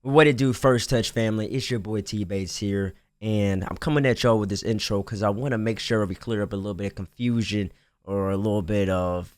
What it do, First Touch family? It's your boy T Bates here, and I'm coming at y'all with this intro because I want to make sure we clear up a little bit of confusion or a little bit of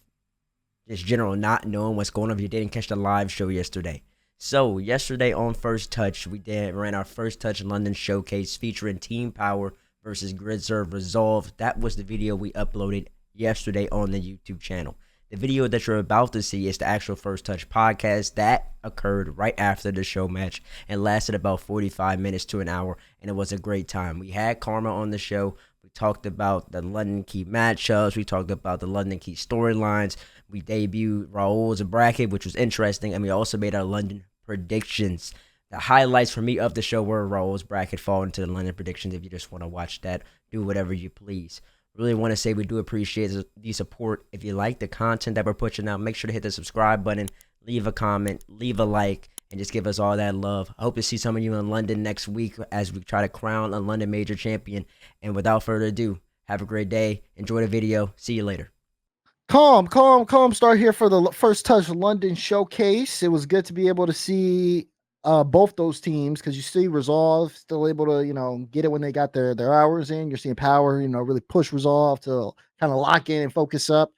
just general not knowing what's going on if you didn't catch the live show yesterday. So yesterday on First Touch, we ran our First Touch London showcase featuring Team Power versus Grid Serve Resolve. That was the video we uploaded yesterday on the YouTube channel. The video that you're about to see is the actual First Touch podcast that occurred right after the show match and lasted about 45 minutes to an hour, and it was a great time. We had Karma on the show. We talked about the London Key matchups. We talked about the London Key storylines. We debuted Raul's bracket, which was interesting, and we also made our London predictions. The highlights for me of the show were Raul's bracket fall into the London predictions. If you just want to watch that, do whatever you please. Really want to say we do appreciate the support. If you like the content that we're pushing out, make sure to hit the subscribe button, leave a comment, leave a like, and just give us all that love. I hope to see some of you in London next week as we try to crown a London major champion. And without further ado, have a great day. Enjoy the video. See you later. Calm. Start here for the First Touch London showcase. It was good to be able to see both those teams because you see Resolve still able to get it when they got their hours in. You're seeing Power really push Resolve to kind of lock in and focus up.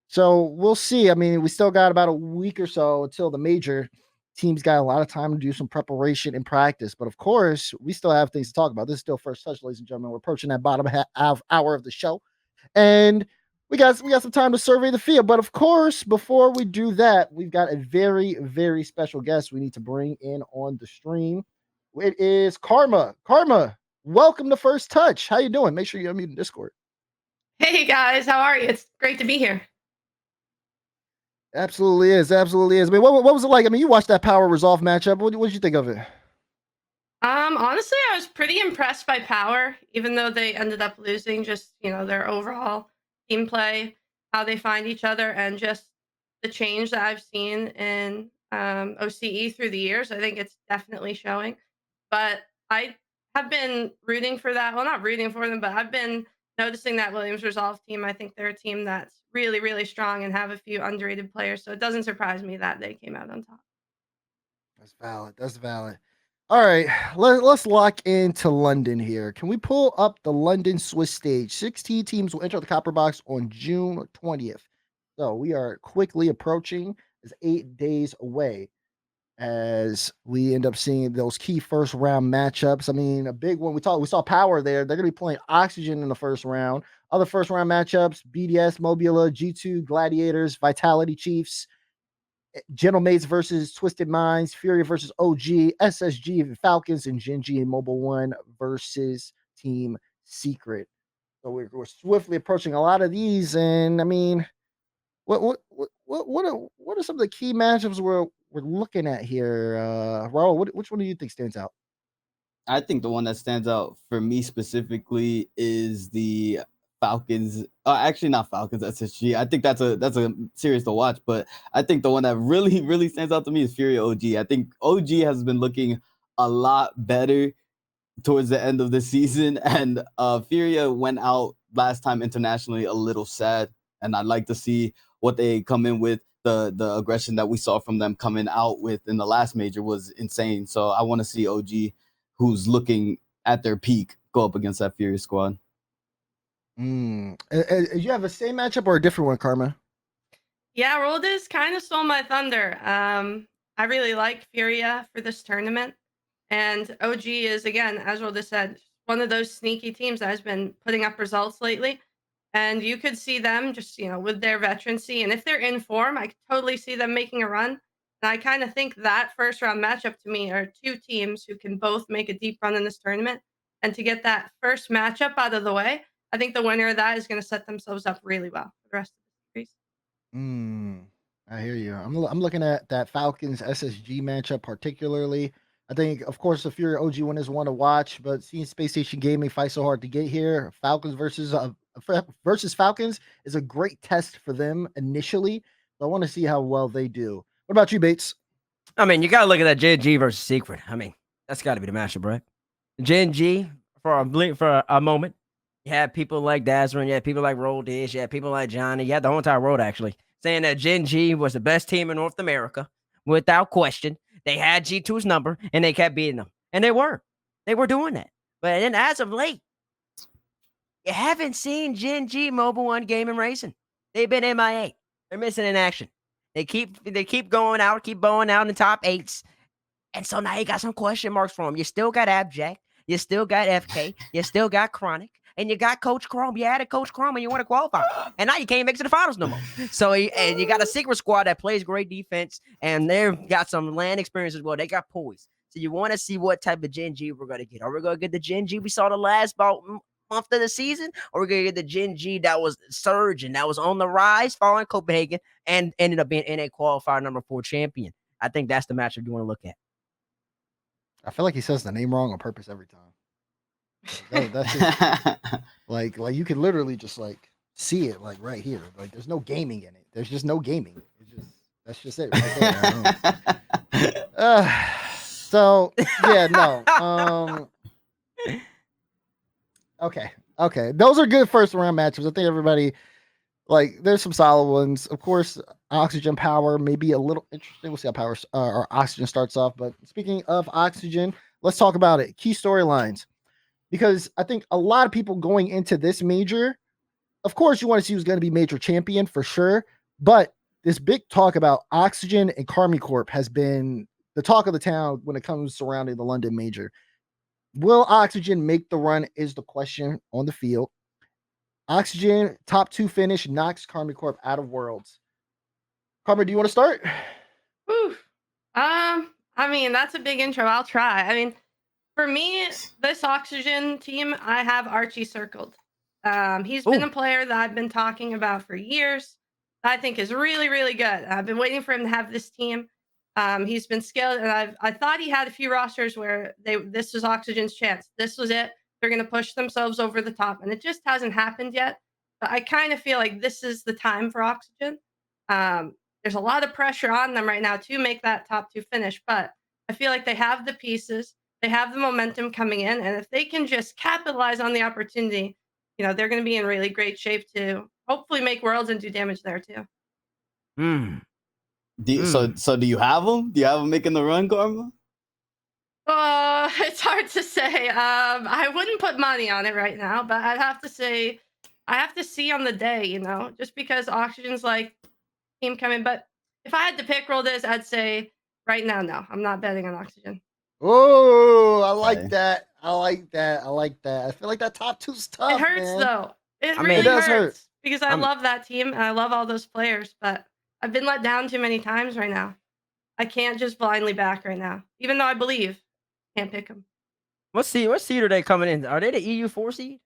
So we'll see. I mean, we still got about a week or so until the major. Teams got a lot of time to do some preparation and practice, but of course, we still have things to talk about. This is still First Touch, ladies and gentlemen. We're approaching that bottom hour of the show, and we got some time to survey the field. But of course, before we do that, we've got a very special guest we need to bring in on the stream. It is Karma. Karma, welcome to First Touch. How you doing? Make sure you unmute in Discord. Hey guys, how are you? It's great to be here. Absolutely is. I mean, what was it like? I mean, you watched that Power Resolve matchup. What did you think of it? Honestly, I was pretty impressed by Power, even though they ended up losing. Just their overall team play, how they find each other, and just the change that I've seen in OCE through the years. I think it's definitely showing. But I have been rooting for that. Well, not rooting for them, but I've been noticing that Williams Resolve team. I think they're a team that's really strong and have a few underrated players. So it doesn't surprise me that they came out on top. That's valid. All right, let's lock into London here. Can we pull up the London Swiss stage? 16 teams will enter the Copper Box on June 20th. So we are quickly approaching. It's 8 days away as we end up seeing those key first round matchups. I mean, a big one. We saw Power there. They're going to be playing Oxygen in the first round. Other first round matchups: BDS, Mobula, G2, Gladiators, Vitality Chiefs, Gentlemates versus Twisted Minds, Furia versus OG, SSG Falcons, and Genji and Mobile One versus Team Secret. So we're swiftly approaching a lot of these, and I mean, what are some of the key matchups we're looking at here? Raul, which one do you think stands out? I think the one that stands out for me specifically is the Falcons. Actually, not Falcons. SSG. I think that's a series to watch. But I think the one that really stands out to me is Furia OG. I think OG has been looking a lot better towards the end of the season, and Furia went out last time internationally a little sad. And I'd like to see what they come in with. The aggression that we saw from them coming out with in the last major was insane. So I want to see OG, who's looking at their peak, go up against that Fury squad. You have the same matchup or a different one, Karma? Yeah, Roldis kind of stole my thunder. I really like Furia for this tournament. And OG is, again, as Roldis said, one of those sneaky teams that has been putting up results lately. And you could see them just, with their veterancy. And if they're in form, I could totally see them making a run. And I kind of think that first round matchup to me are two teams who can both make a deep run in this tournament. And to get that first matchup out of the way, I think the winner of that is going to set themselves up really well for the rest of the series. I hear you. I'm looking at that Falcons SSG matchup particularly. I think, of course, the Fury OG one is one to watch, but seeing Space Station Gaming fight so hard to get here, Falcons versus Falcons is a great test for them initially. So I want to see how well they do. What about you, Bates? I mean, you got to look at that Gen G versus Secret. I mean, that's got to be the matchup, right? Gen G, for a moment, you had people like Dazzler, you had people like Roll Dish, you had people like Johnny, you had the whole entire world actually saying that Gen G was the best team in North America without question. They had G2's number, and they kept beating them. And they were doing that. But then as of late, you haven't seen Gen G Mobile One Gaming Racing. They've been MIA. They're missing in action. They keep going out in the top 8s. And so now you got some question marks for them. You still got Abject. You still got FK. You still got Chronic. And you got Coach Chrome. You added Coach Chrome and you want to qualify. And now you can't make it to the finals no more. So, and you got a secret squad that plays great defense. And they've got some land experience as well. They got poise. So you want to see what type of Gen G we're going to get. Are we going to get the Gen G we saw the last month of the season? Or are we going to get the Gen G that was surging, that was on the rise following Copenhagen and ended up being NA qualifier number 4 champion? I think that's the matchup you want to look at. I feel like he says the name wrong on purpose every time. That's just, like you could literally just like see it like right here. Like there's no gaming in it. There's just no gaming. That's just it right there. So yeah, no. Okay. Those are good first round matchups. I think everybody there's some solid ones. Of course, Oxygen Power may be a little interesting. We'll see how Power or Oxygen starts off. But speaking of Oxygen, let's talk about it. Key storylines. Because I think a lot of people going into this major, of course, you want to see who's going to be major champion for sure. But this big talk about Oxygen and Karmi Corp has been the talk of the town when it comes surrounding the London major. Will Oxygen make the run is the question on the field. Oxygen top 2 finish knocks Karmi Corp out of Worlds. Karmi, do you want to start? Whew. I mean, that's a big intro. I'll try. I mean, for me, this Oxygen team, I have Archie circled. He's been a player that I've been talking about for years. I think is really, really good. I've been waiting for him to have this team. He's been skilled, and I thought he had a few rosters where this was Oxygen's chance. This was it. They're going to push themselves over the top, and it just hasn't happened yet. But I kind of feel like this is the time for Oxygen. There's a lot of pressure on them right now to make that top 2 finish, but I feel like they have the pieces. They have the momentum coming in, and if they can just capitalize on the opportunity, they're going to be in really great shape to hopefully make Worlds and do damage there too. So do you have them? Do you have them making the run, Karma? It's hard to say. I wouldn't put money on it right now, but I'd have to say I have to see on the day, just because Oxygen's team coming. But if I had to pick roll this, I'd say right now, no, I'm not betting on Oxygen. Oh, I like that. I feel like that top 2's tough. It hurts man. though. It does hurt because I love that team and I love all those players, but I've been let down too many times right now. I can't just blindly back right now, even though I believe. Can't pick them. What seed are they coming in? Are they the EU4 seed?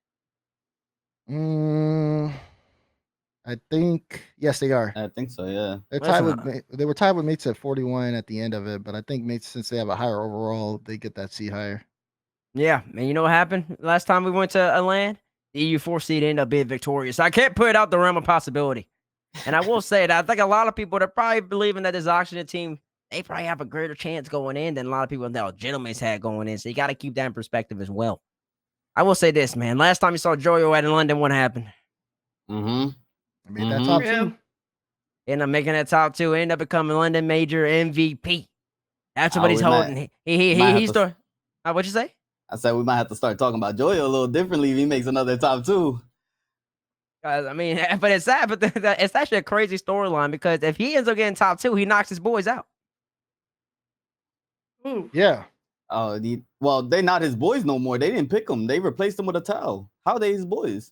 I think yes, they are. I think so. Yeah, they were tied with mates at 41 at the end of it, but I think mates, since they have a higher overall, they get that seed higher. Yeah, man. You know what happened last time we went to a land? The EU4 seed ended up being victorious. I can't put it out the realm of possibility. And I will say that I think a lot of people are probably believing that this Oxygen team, they probably have a greater chance going in than a lot of people that Gentlemen's had going in. So you got to keep that in perspective as well. I will say this, man. Last time you saw Joyo in London, what happened? I made that top 2. Ended up making that top 2. Ended up becoming London Major MVP. That's what he's holding. He's started. What'd you say? I said we might have to start talking about Joyo a little differently if he makes another top 2. I mean, but it's sad, but it's actually a crazy storyline because if he ends up getting top 2, he knocks his boys out. Ooh. Yeah. Oh, well, they're not his boys no more. They didn't pick him. They replaced him with a towel. How are they his boys?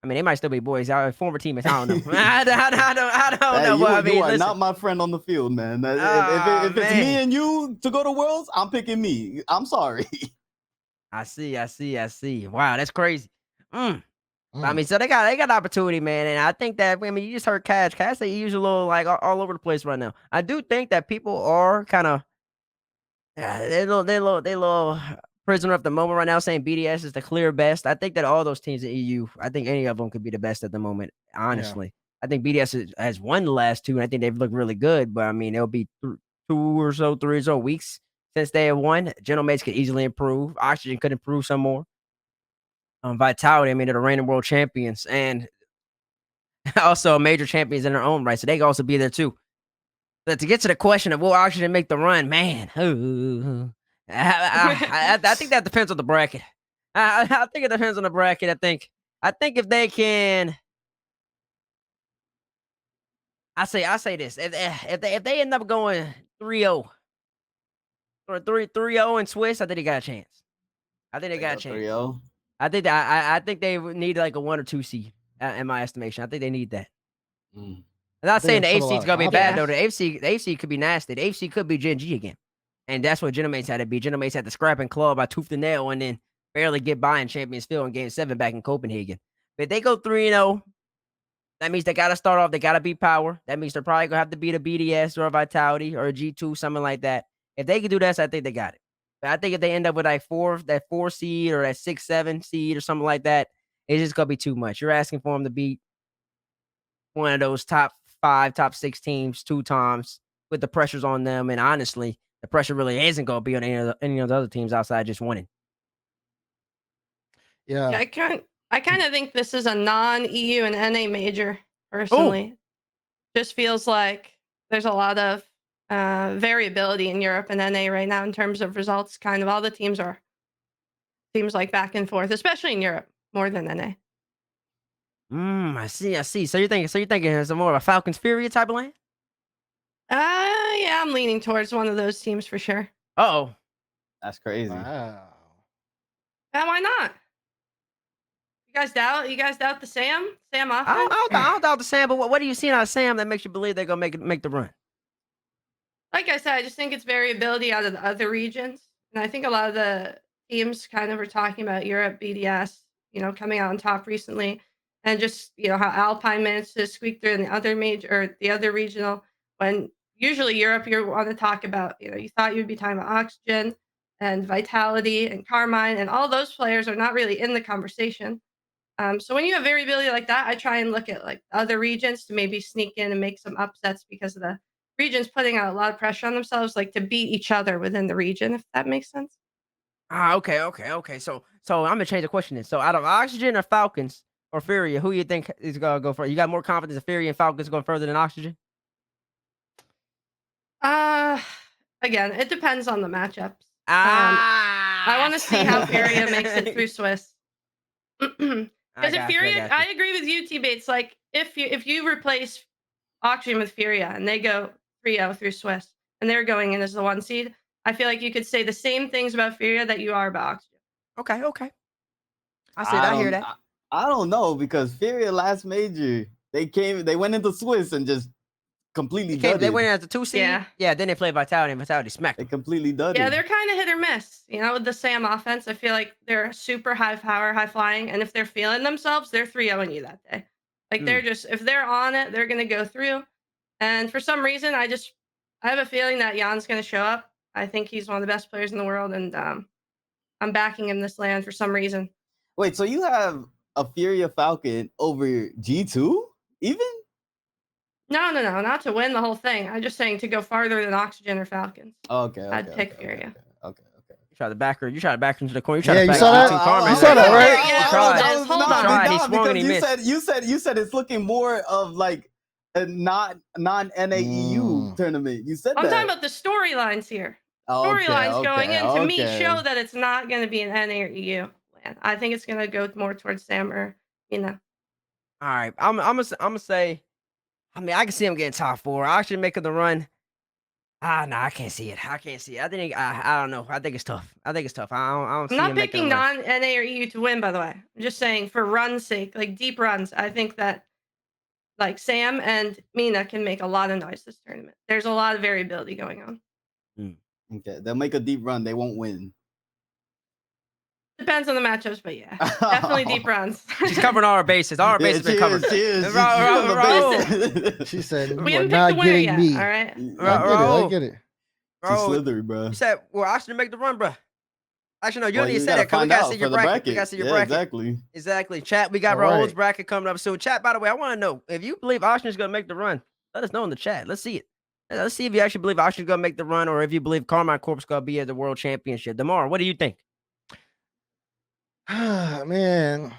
I mean, they might still be boys. Our former teammates. I don't know. I don't know. You are not my friend on the field, man. If it's me and you to go to Worlds, I'm picking me. I'm sorry. I see. Wow, that's crazy. I mean, so they got opportunity, man, and I think that you just heard Cash. Cash say he's a little all over the place right now. I do think that people are kind of they're a little prisoner of the moment right now, saying BDS is the clear best. I think that all those teams in EU, I think any of them could be the best at the moment. Honestly, I think BDS has won the last 2, and I think they've looked really good. But I mean, it'll be 3 or so weeks since they have won. Gentlemates could easily improve. Oxygen could improve some more. Vitality, I mean, they're the reigning world champions and also major champions in their own right, so they can also be there too. But to get to the question of will Oxygen make the run, man, I think that depends on the bracket. I think it depends on the bracket. I think if they can, I say this: if they end up going 3-0 or 3-0 in Swiss, I think they got a chance. I think they got a chance. 3-0. I think they would need like a 1 or 2 seed in my estimation. I think they need that. Mm. I'm not saying the put a AFC lot is of gonna be bad though. confidence. The AFC could be nasty. The AFC could be Gen G again, and that's what Genomates had to be. Genomates had to scrap and claw by tooth and nail, and then barely get by in Champions Field in Game 7 back in Copenhagen. But if they go 3-0, that means they got to start off. They got to beat Power. That means they're probably gonna have to beat a BDS or a Vitality or a G2, something like that. If they can do that, I think they got it. But I think if they end up with that 4 seed or that 6-7 seed or something like that, it's just gonna be too much. You're asking for them to beat one of those top 5, top 6 teams 2 times with the pressures on them. And honestly, the pressure really isn't going to be on any of the other teams outside just winning. Yeah. I kind of think this is a non-EU and NA major, personally. Just feels like there's a lot of variability in Europe and NA right now in terms of results. Kind of all the teams seems like back and forth, especially in Europe, more than NA. I see. So you're thinking it's more of a Falcons Fury type of land? Yeah, I'm leaning towards one of those teams for sure. Uh-oh. That's crazy. Wow. Yeah, why not? You guys doubt the Sam offense? I don't doubt the Sam, but what do you see out of Sam that makes you believe they're going to make the run? Like I said, I just think it's variability out of the other regions. And I think a lot of the teams kind of are talking about Europe, BDS, coming out on top recently. And just, how Alpine managed to squeak through in the other major or the other regional. When usually Europe, you want to talk about, you thought you'd be talking about Oxygen and Vitality and Carmine, and all those players are not really in the conversation. So when you have variability like that, I try and look at like other regions to maybe sneak in and make some upsets because of the regions putting out a lot of pressure on themselves, like to beat each other within the region, if that makes sense. Okay. So I'm gonna change the question then. So out of Oxygen or Falcons or Furia, who you think is gonna go further? You got more confidence in Furia and Falcons going further than Oxygen? Again, it depends on the matchups. I want to see how Ah. Furia makes it through Swiss. Because if Furia, got you. I agree with you, T-Bates. Like if you replace Oxygen with Furia and they go 3-0 through Swiss and they're going in as the 1 seed, I feel like you could say the same things about Furia that you are about Oxygen. Okay. I hear that. I don't know because Furia last major they went into Swiss and just completely dudded. They went in as a 2 seed. Yeah. Then they played Vitality and Vitality smacked They them. completely dudded. Yeah, they're kind of hit or miss. With the Sam offense, I feel like they're super high power, high flying, and if they're feeling themselves, they're 3-0ing you that day. Like they're just, if they're on it, they're gonna go through. And for some reason, I have a feeling that Jan's gonna show up. I think he's one of the best players in the world, and I'm backing him this land for some reason. Wait, so you have a Furia Falcon over G2 even? No, not to win the whole thing. I'm just saying to go farther than Oxygen or Falcons. Okay. I'd pick Furia. Okay. You tried to back her into the corner. You Yeah, tried to you back saw that? G2 Carmen. You saw that, right? Yeah, hold on. He swung and he missed. You said it's looking more of like a non-NAEU tournament. You said I'm that. talking about the storylines here. Okay, Storylines going in to me okay. show that it's not going to be an NA or EU land. I think it's going to go more towards Sam or. All right, I'm gonna say. I mean, I can see him getting top 4. Actually making the run. No, I can't see it. I think I don't know. I think it's tough. I don't see I'm him not making picking the run. non-NA or EU to win, by the way. I'm just saying for run's sake, like deep runs, I think that like Sam and Mina can make a lot of noise this tournament. There's a lot of variability going on. Okay, they'll make a deep run. They won't win. Depends on the matchups, but yeah, definitely deep runs. She's covering all our bases. All our bases been covered. She said, We "You are haven't picked not the winner getting yet. me." All right. I get it. Too slithery, bro. You said, well, Oxygen make the run, bro. Actually, no, you Well, didn't you say that because we gotta got to find see your out for the bracket. We got to see your Yeah, bracket. Exactly. Chat, we got All Raul's right. bracket coming up soon. Chat, by the way, I want to know if you believe Oxygen's going to make the run. Let us know in the chat. Let's see it. Let's see if you actually believe Oxygen's going to make the run or if you believe Carmine Corp's going to be at the World Championship. Damar, what do you think? Man,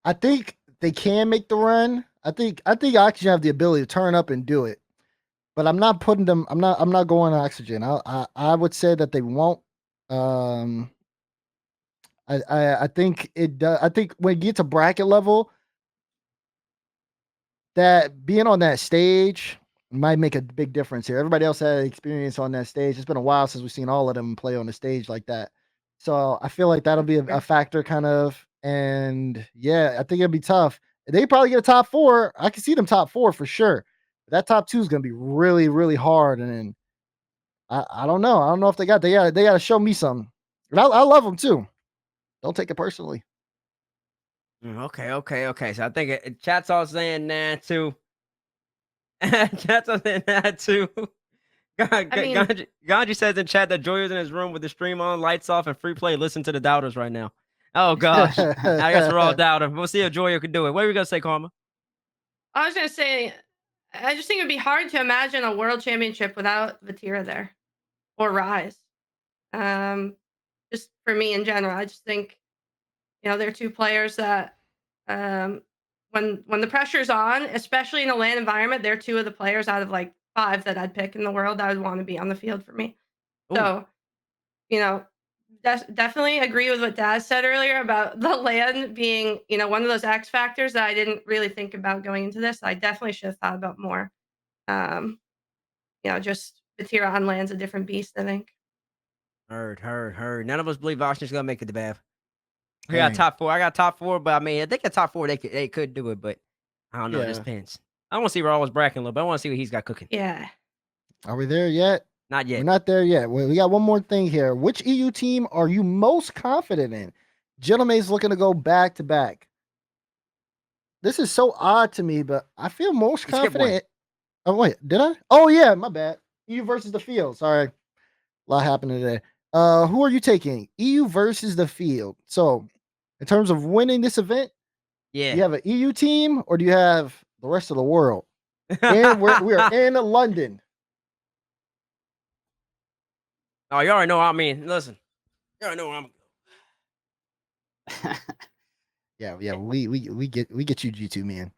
I think they can make the run. I think Oxygen have the ability to turn up and do it, but I'm not putting them. I'm not going Oxygen. I would say that they won't. I think it does. I think when you get to bracket level, that being on that stage might make a big difference here. Everybody else had experience on that stage. It's been a while since we've seen all of them play on the stage like that. So I feel like that'll be a factor kind of. And yeah, I think it'll be tough. They probably get a top 4. I can see them top 4 for sure. That top 2 is going to be really, really hard. And then I don't know. I don't know if they got to show me something. And I love them too. Don't take it personally. Okay. So I think chat's all saying that too. Chat's all saying that too. Ganji says in chat that Joy is in his room with the stream on, lights off, and free play. Listen to the doubters right now. Oh gosh, I guess we're all doubting. We'll see if Joy can do it. What are we gonna say, Karma? I was gonna say, I just think it'd be hard to imagine a world championship without Vatira there or Rise. Just for me in general, I just think, they're 2 players that, when the pressure's on, especially in a LAN environment, they're 2 of the players out of like 5 that I'd pick in the world that I would want to be on the field for me. Ooh. So, definitely agree with what Daz said earlier about the LAN being, one of those X factors that I didn't really think about going into this. I definitely should have thought about more. Just Vatira on LAN's a different beast, I think. Heard. None of us believe Washington's gonna make it to Bav. I Dang. got top 4. I got top 4, but I mean, I think at top 4 they could do it, but I don't know. It Yeah. just depends. I want to see Raul's bracket a little bit. I want to see what he's got cooking. Yeah. Are we there yet? Not yet. We're not there yet. We got one more thing here. Which EU team are you most confident in? Gentleman's looking to go back to back. This is so odd to me, but I feel most Skip one. confident. Oh wait, did I? Oh yeah, my bad. EU versus the field. Sorry, a lot happened today. Who are you taking? EU versus the field. So, in terms of winning this event, Yeah. do you have an EU team or do you have the rest of the world? And we are in London. Oh, you already know. I mean, listen. You already know where I'm. Yeah. We get you, G2 man.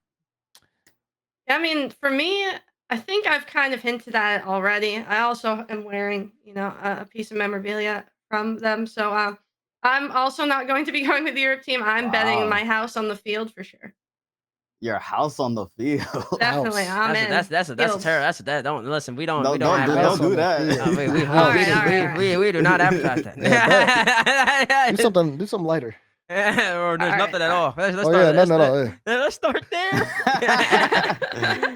I mean, for me, I think I've kind of hinted at it already. I also am wearing, a piece of memorabilia from them. So I'm also not going to be going with the Europe team. I'm betting Wow. my house on the field for sure. Your house on the field. Definitely, House. I'm in. That's a Fields. terror. That don't listen. We don't. No, we don't don't advertise. do that. We do not advertise that. Do something lighter. Or there's All nothing right, at all. Let's Oh start. yeah, let's, no. let's start there.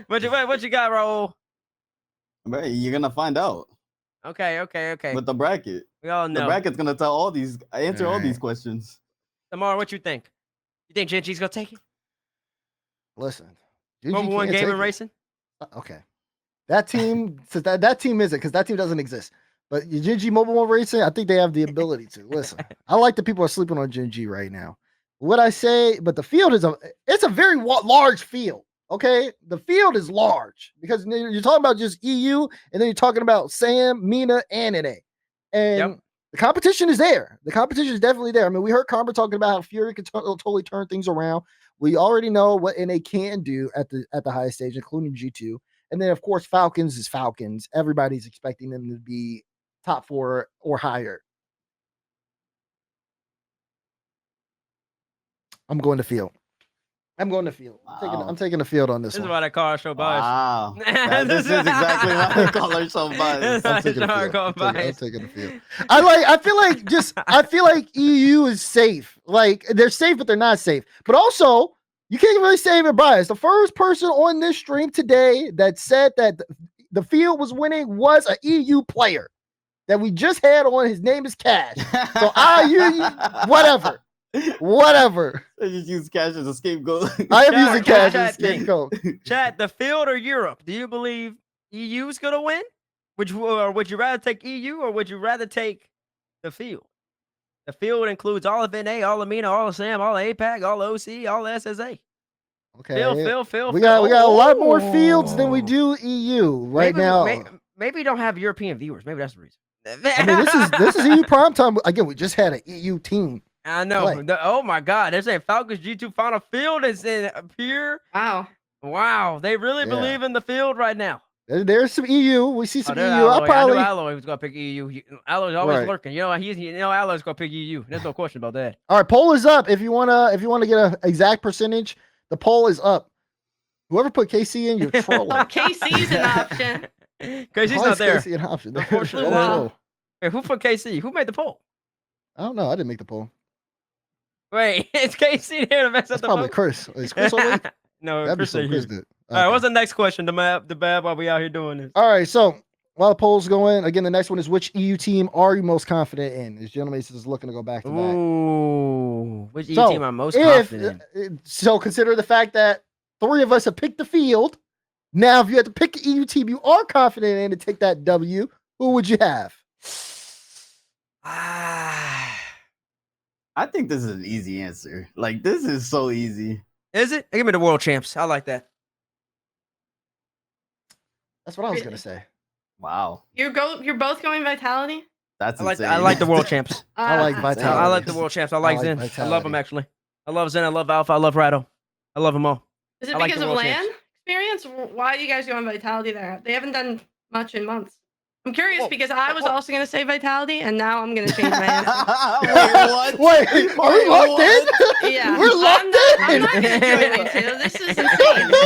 what you got, Raul? Man, you're gonna find out Okay. with the bracket. We all know. The bracket's gonna answer all these Alright. questions. Tamara, what you think? You think Genji's gonna take it? Listen, Number 1 game in racing? Okay, that team. So that team isn't, because that team doesn't exist. But Genji Mobile One Racing, I think they have the ability to. Listen, I like that people are sleeping on Genji right now. What I say, but the field it's a very large field. Okay, the field is large because you're talking about just EU, and then you're talking about Sam, Mina, and NA, and the competition is there. The competition is definitely there. I mean, we heard Karma talking about how Fury can totally turn things around. We already know what NA can do at the highest stage, including G2, and then of course Falcons is Falcons. Everybody's expecting them to be top 4 or higher. I'm going to field. Wow. I'm taking the field on this This is one. why that car show bias. Wow. This is exactly why they call her so biased. I'm taking the Sorry, field. go I'm bias. taking the field. I feel like EU is safe. Like they're safe, but they're not safe. But also, you can't really say they're biased. The first person on this stream today that said that the field was winning was an EU player that we just had on. His name is Cash. So whatever. They just use Cash as a scapegoat. I am Chat, using Cash chat, as a scapegoat. Chat, the field or Europe? Do you believe EU's gonna win? Would you rather take EU or would you rather take the field? The field includes all of NA, all of Mina, all of Sam, all of APAC, all of OC, all of SSA. Okay. Phil. We got a lot more fields than we do EU right now. Maybe we don't have European viewers. Maybe that's the reason. I mean, this is EU prime time. Again, we just had an EU team. I know. Play. Oh my God! They're saying Falcons G2 final field is in pure. Wow. Wow, they really Yeah. believe in the field right now. There's some EU. We see Oh, some there's EU. I Alloy. I knew probably Alloy was gonna pick EU. Alloy's always Right. lurking. You know, Alloy's gonna pick EU. There's no question about that. All right. Poll is up. If you wanna get an exact percentage, the poll is up. Whoever put KC in, you're trolling. KC's an option. KC's Why not is there. KC an option? Unfortunately, That's wow. low. Hey, who put KC? Who made the poll? I don't know. I didn't make the poll. Wait, is KC there to mess That's up the probably vote? Chris. Is Chris awake? No, That'd be Chris so ain't Chris here. did. All right, Okay. what's the next question? The bad while we out here doing this. All right. So while the poll's going, again, the next one is which EU team are you most confident in? This gentleman is looking to go back to back. Ooh, which EU So, team I'm most confident in? So consider the fact that 3 of us have picked the field. Now, if you had to pick an EU team you are confident in to take that W, who would you have? Ah, I think this is an easy answer. Like, this is so easy. is it? Give me the world champs. I like that. That's what I was Really? gonna say. Wow. You're both going Vitality? That's I like insane. the world champs. I like Ah, Vitality. I like the world champs. I like Zen. I love them actually. I love Zen. I love Alpha. I love Rado. I love them all. Is it I like because the of world LAN champs. experience? Why do you guys go on Vitality there? They haven't done much in months. I'm curious Well, because I was well- also going to say Vitality, and now I'm going to change my answer. Wait, what? Wait, are we locked in? Yeah, We're locked I'm not in. going to join you two. This is insane.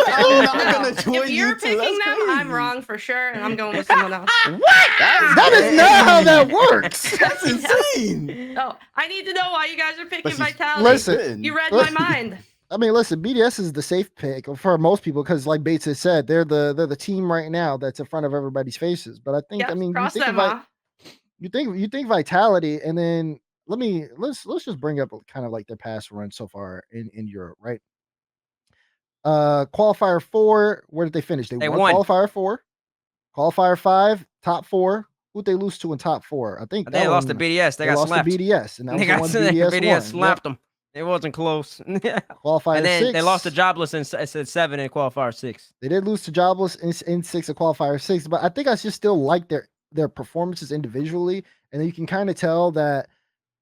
I'm not No. gonna join If you're you two. picking That's them, I'm crazy. wrong for sure, and I'm going with someone else. That is not how that works. That's insane. Oh, I need to know why you guys are picking But she's- Vitality. Listen, You read my mind. I mean, listen, BDS is the safe pick for most people because, like Bates has said, they're the team right now that's in front of everybody's faces. But I think, Yep, I mean, cross them off. you think Vitality, and then let's just bring up kind of like their past run so far in Europe, right? Qualifier 4, where did they finish? They won qualifier 4, qualifier 5, top 4. Who'd they lose to in top 4? I think They lost to BDS. They got lost slapped. to BDS, and that They was got the one BDS, BDS won. slapped them. It wasn't close. Qualifier And then 6. they lost to Jobless in 7 and qualifier 6. They did lose to Jobless in 6 of qualifier 6, but I think I just still like their performances individually, and then you can kind of tell that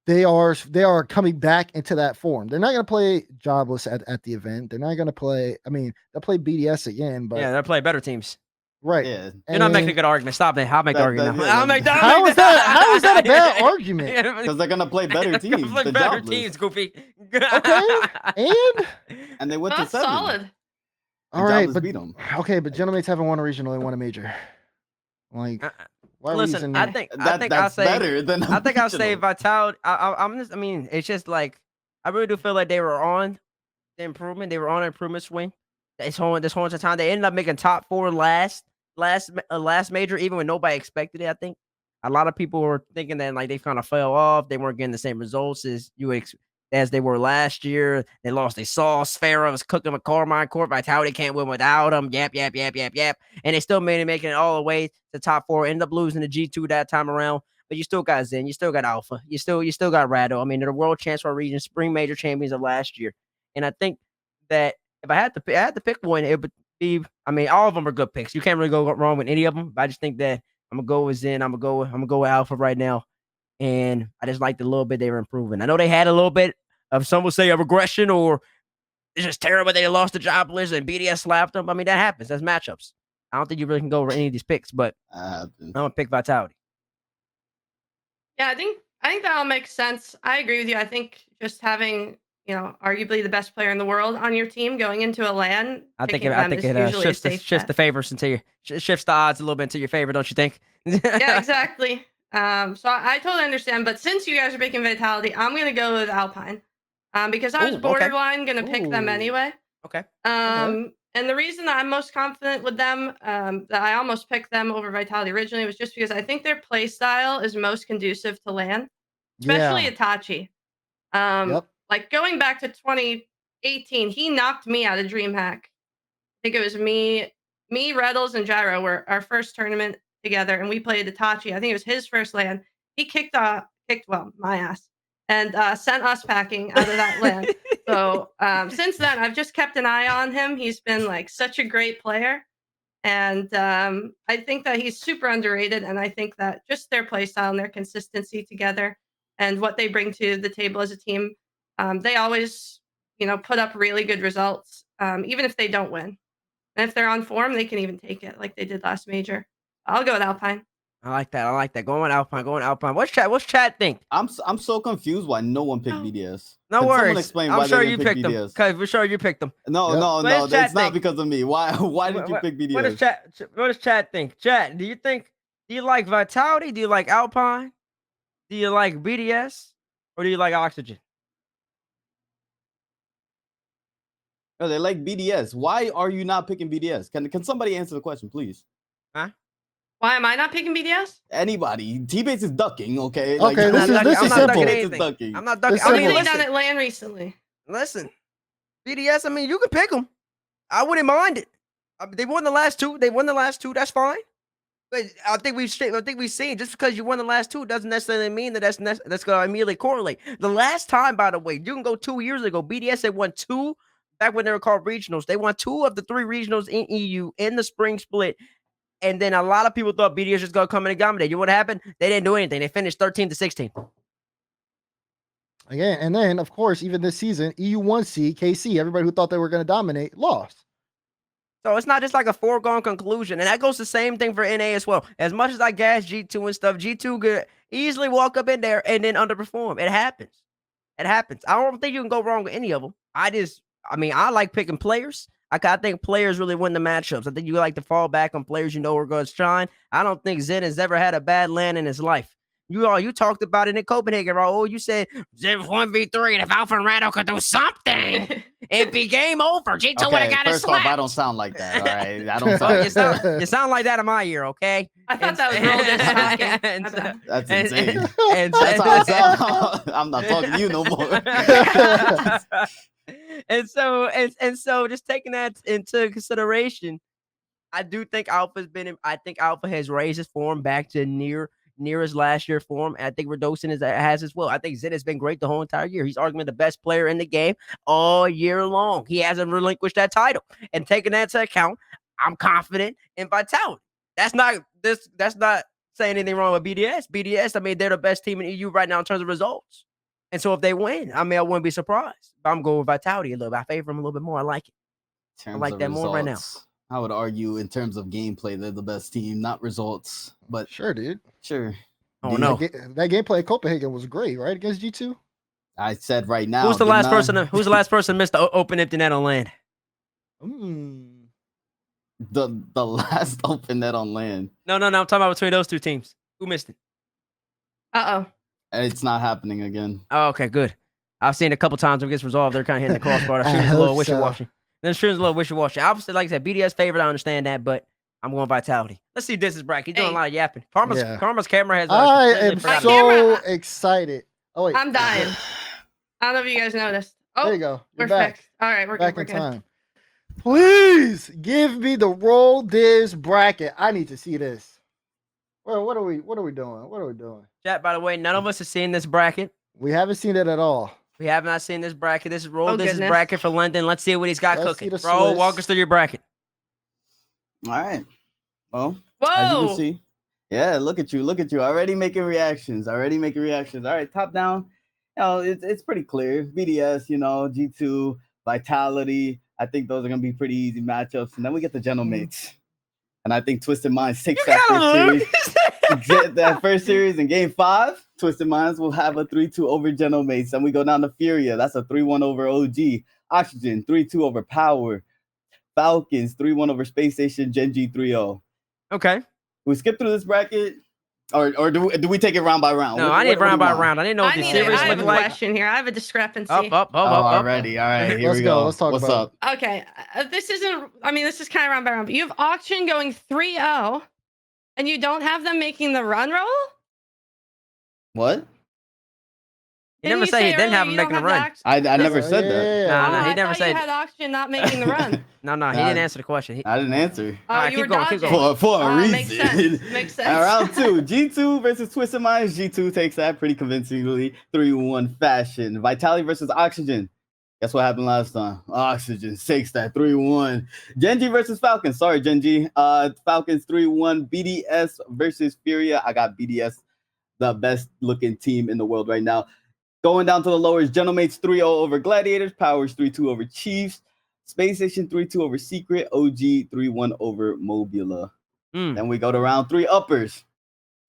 they are coming back into that form. They're not going to play Jobless at the event. They're not going to play. I mean, they'll play BDS again, but Yeah, they're playing better teams. right. Yeah. You're not making a And good argument. Stop it. I'll make the argument now. yeah, I'll make the How is that a bad argument? Because they're gonna play better They're teams. gonna play The better Jobless. teams, Goofy. Okay, and And they went That's to 7. solid. all right, Jobless but beat 'em. okay, but Gentlemen's haven't won a regional, they won a major. Like, why Listen, reason? I think That's I'll say better than I think I'll say regional. Vitality. I mean, it's just like I really do feel like they were on the improvement. They were on an improvement swing. This whole entire time they ended up making top 4 last major, even when nobody expected it. I think a lot of people were thinking that like they kind of fell off. They weren't getting the same results as they were last year. They lost. They saw Sphera was cooking with Carmine Court. Vitality can't win without them. Yap. And they still made it, making it all the way to top 4. Ended up losing the G2 that time around. But you still got Zen. You still got Alpha. You still got Rado. I mean, they're the world champs for a region, spring major champions of last year. And I think that if I had to pick one, it would be. I mean, all of them are good picks. You can't really go wrong with any of them. But I just think that I'm gonna go with Zen. I'm gonna go with Alpha right now. And I just liked the little bit they were improving. I know they had a little bit of, some will say, a regression, or it's just terrible they lost to Jobless and BDS slapped them. I mean, that happens. That's matchups. I don't think you really can go over any of these picks, but I'm gonna pick Vitality. Yeah, I think that all makes sense. I agree with you. I think just having, arguably the best player in the world on your team going into a LAN, I think picking them is it usually a shifts the safe shifts the bet. favors into your shifts the odds a little bit into your favor, don't you think? Yeah, exactly. So I totally understand. But since you guys are picking Vitality, I'm gonna go with Alpine, because I was Ooh, okay. borderline gonna pick them Ooh. anyway. Okay. And the reason that I'm most confident with them, that I almost picked them over Vitality originally, was just because I think their play style is most conducive to LAN, especially Yeah. Itachi. Yep. Like going back to 2018, he knocked me out of DreamHack. I think it was me, Reddles, and Gyro were our first tournament together, and we played Itachi. I think it was his first LAN. He kicked my ass, and sent us packing out of that LAN. So since then, I've just kept an eye on him. He's been like such a great player, and I think that he's super underrated. And I think that just their play style and their consistency together, and what they bring to the table as a team, they always, put up really good results, even if they don't win. And if they're on form, they can even take it like they did last major. I'll go with Alpine. I like that. Going Alpine. What's chat think? I'm so confused why no one picked Oh. BDS. No Can worries. someone explain I'm why sure they you didn't pick picked them. BDS? Okay, for sure you picked them. No, Yep. no, What no. does chat It's not think? because of me. Why did you pick BDS? What does chat think? Chat, do you like Vitality? Do you like Alpine? Do you like BDS? Or do you like Oxygen? No, they like BDS. Why are you not picking BDS? Can somebody answer the question, please? Huh? Why am I not picking BDS? Anybody. T-Base is ducking, okay? Okay, I'm this not is ducking simple. anything. I'm not ducking. It's What I have mean, simple. they done listen, at LAN recently? listen. BDS, I mean, you can pick them. I wouldn't mind it. They won the last two. That's fine. But I think we've seen just because you won the last two doesn't necessarily mean that that's going to immediately correlate. The last time, by the way, you can go 2 years ago. BDS had won 2 back when they were called regionals. They won 2 of the 3 regionals in EU in the spring split. And then a lot of people thought BDS was going to come in and dominate. You know what happened? They didn't do anything. They finished 13-16. Again, and then of course, even this season, EU1C, KC, everybody who thought they were going to dominate lost. So it's not just like a foregone conclusion. And that goes the same thing for NA as well. As much as I gas G2 and stuff, G2 could easily walk up in there and then underperform. It happens. I don't think you can go wrong with any of them. I like picking players. I think players really win the matchups. I think you like to fall back on players you know are going to shine. I don't think Zen has ever had a bad land in his life. You talked about it in Copenhagen, Raul. You said Zen 1v3, and if Alpha and Rado could do something, it'd be game over. G2 would have got a first slap. off, I don't sound like that, all right? I don't sound You sound like that in my ear, okay? I thought that was Roll and- this talking. That's and- insane. and- That's how I sound. I'm not talking to you no more. and so just taking that into consideration, I do think I think Alpha has raised his form back to near his last year form. And I think Redosin has as well. I think Zed has been great the whole entire year. He's arguably the best player in the game all year long. He hasn't relinquished that title. And taking that into account, I'm confident in Vitality. That's not saying anything wrong with BDS. BDS, I mean, they're the best team in EU right now in terms of results. And so if they win, I mean, I wouldn't be surprised. But I'm going with Vitality a little bit. I favor them a little bit more. I like it. I like that more right now. I would argue in terms of gameplay, they're the best team, not results. But Sure, dude. sure. Oh, no. That gameplay at Copenhagen was great, right? Against G2? I said right now. Who's the last person missed the open empty net on land? The last open net on land. No. I'm talking about between those two teams. Who missed it? Uh-oh. It's not happening again. Oh, okay, good. I've seen it a couple times when it gets resolved. They're kind of hitting the crossbar. That I shooting's a little hope so. wishy-washy. Then shooting's a little wishy-washy. Obviously, like I said, BDS favorite. I understand that, but I'm going Vitality. Let's see DIZZ's bracket. He's doing a lot of yapping. Karma's camera has. I am forgot. so excited. Oh wait, I'm dying. I don't know if you guys noticed. Oh, there you go. You're we're back. fixed. All right, we're Back good. in time. Please give me the Roll DIZZ bracket. I need to see this. What are we doing? Chat, by the way, none of us have seen this bracket. We haven't seen it at all. We have not seen this bracket. This is Roll Oh, DIZZ's goodness. bracket for London. Let's see what he's got Let's see cooking. the Raul, Swiss. walk us through your bracket. All right. Well, as you Whoa. can see. Yeah, look at you. Already making reactions. All right, top down. It's pretty clear. BDS, G2, Vitality. I think those are gonna be pretty easy matchups. And then we get the Genomates. And I think Twisted Minds takes that first series. Get that first series in game 5. Twisted Minds will have a 3-2 over Genomates. And we go down to Furia. That's a 3-1 over OG. Oxygen, 3-2 over Power. Falcons, 3-1 over Space Station, Genji 3-0. Okay. We skip through this bracket, or do we take it round by round? No, I need round by round. I didn't know what the series I have looked a like. question here. I have a discrepancy. Up. Already. All right, here we go. Let's talk What's about up? Okay, this is kind of round by round, but you have Auction going 3-0, and you don't have them making the run roll? What? He never said he didn't have him making a run. I never said that. No, he I never thought said. you had Auction not making the run. No, he didn't answer the question. I didn't answer. Oh, Alright, you keep were going, keep dodging. going. For a reason. Makes sense. Makes sense. Round 2, G2 versus Twisted Minds. G2 takes that pretty convincingly, 3-1 fashion. Vitality versus Oxygen. Guess what happened last time? Oxygen takes that 3-1. Genji versus Falcons. Sorry, Genji. Falcons 3-1. BDS versus Furia. I got BDS, the best looking team in the world right now. Going down to the lowers, Genomates 3-0 over Gladiators. Powers 3-2 over Chiefs. Space Station 3-2 over Secret. OG 3-1 over Mobula. Mm. Then we go to round 3 uppers.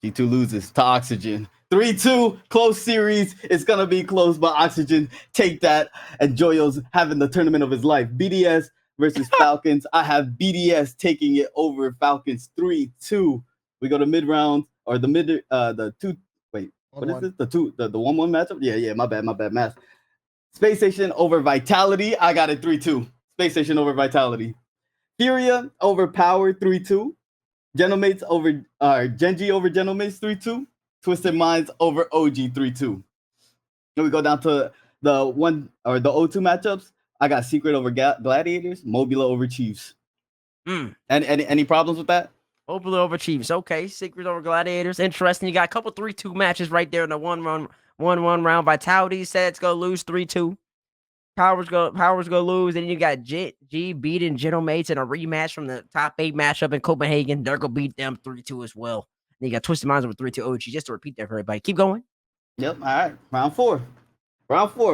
G2 loses to Oxygen. 3-2, close series. It's going to be close, but Oxygen take that. And Joyo's having the tournament of his life. BDS versus Falcons. I have BDS taking it over Falcons 3-2. We go to mid-round, or the two, wait, what is this? The 1-1 matchup? Yeah, my bad math. Space Station over Vitality. I got it 3-2. Space Station over Vitality. Furia over Power 3-2. Gentlemates over Genji over Gentlemates 3-2. Twisted Minds over OG 3-2. Then we go down to the O2 matchups. I got Secret over Gladiators, Mobula over Chiefs. Mm. And any problems with that? Mobula over Chiefs. Okay, Secret over Gladiators. Interesting. You got a couple 3-2 matches right there in the 1-1 round. Vitality said it's gonna lose 3-2. Power's gonna lose. Then you got G beating Gentlemates in a rematch from the top 8 matchup in Copenhagen. They're gonna beat them 3-2 as well. Then you got Twisted Minds over 3-2 OG. Just to repeat that for everybody. Keep going. Yep. All right. Round 4.